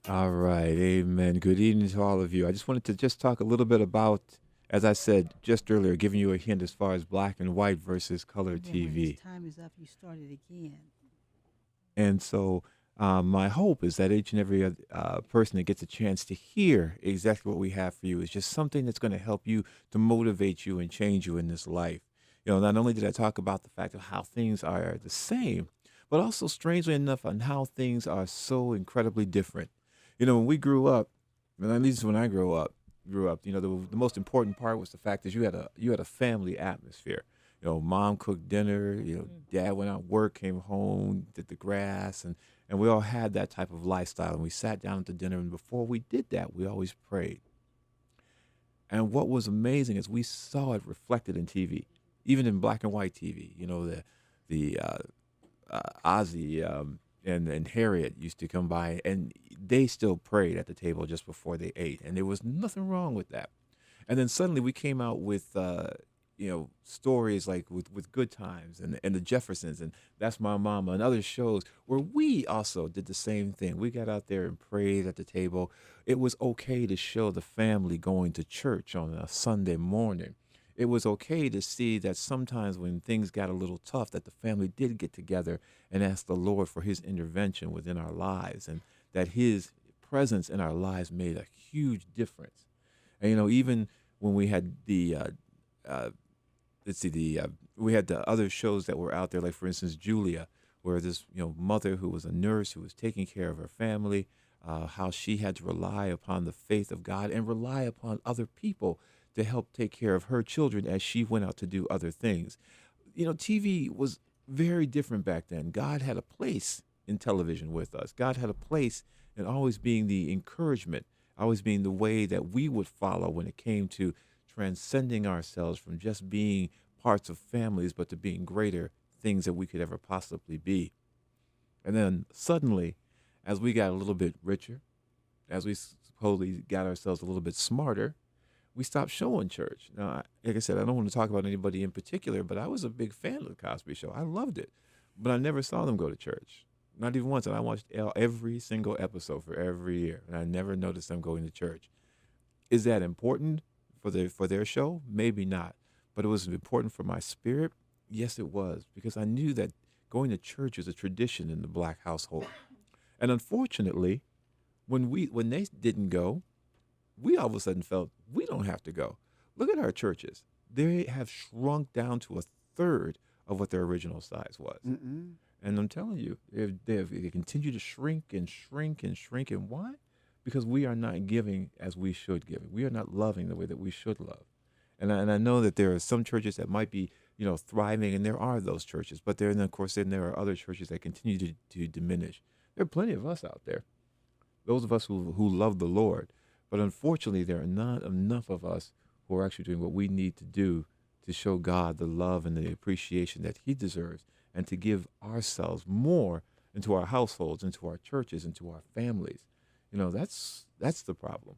All right, amen. Good evening to all of you. I just wanted to just talk a little bit about, as I said just earlier, giving you a hint as far as black and white versus color And then when his TV. time is up, you start it again. And so, my hope is that each and every person that gets a chance to hear exactly what we have for you is just something that's going to help you to motivate you and change you in this life. Not only did I talk about the fact of how things are the same, but also strangely enough on how things are so incredibly different. When we grew up, and at least when I grew up, the most important part was the fact that you had a family atmosphere. Mom cooked dinner. Mm. Dad went out work, came home, did the grass, and we all had that type of lifestyle. And we sat down at the dinner, and before we did that, we always prayed. And what was amazing is we saw it reflected in TV, even in black and white TV. The Ozzy and Harriet used to come by, and they still prayed at the table just before they ate, and there was nothing wrong with that. And then suddenly we came out with stories like with Good Times and the Jeffersons and That's My Mama and other shows where we also did the same thing. We got out there and prayed at the table. It was okay to show the family going to church on a Sunday morning. It was okay to see that sometimes when things got a little tough, that the family did get together and ask the Lord for His intervention within our lives, and that His presence in our lives made a huge difference. And even when we had uh, let's see, we had the other shows that were out there, like for instance Julia, where this mother who was a nurse who was taking care of her family, how she had to rely upon the faith of God and rely upon other people to help take care of her children as she went out to do other things. TV was very different back then. God had a place in television with us. God had a place in always being the encouragement, always being the way that we would follow when it came to transcending ourselves from just being parts of families, but to being greater things that we could ever possibly be. And then suddenly, as we got a little bit richer, as we supposedly got ourselves a little bit smarter, we stopped showing church. Now, like I said, I don't want to talk about anybody in particular, but I was a big fan of the Cosby Show. I loved it, but I never saw them go to church, not even once. And I watched every single episode for every year, and I never noticed them going to church. Is that important for their show? Maybe not, but it was important for my spirit. Yes, it was, because I knew that going to church is a tradition in the black household, and unfortunately, when they didn't go, we all of a sudden felt we don't have to go. Look at our churches; they have shrunk down to a third of what their original size was. Mm-mm. And I'm telling you, they continue to shrink and shrink and shrink. And why? Because we are not giving as we should give. We are not loving the way that we should love. And I know that there are some churches that might be, thriving, and there are those churches. But then, of course, then there are other churches that continue to diminish. There are plenty of us out there, those of us who love the Lord. But unfortunately, there are not enough of us who are actually doing what we need to do to show God the love and the appreciation that He deserves, and to give ourselves more into our households, into our churches, into our families. That's the problem.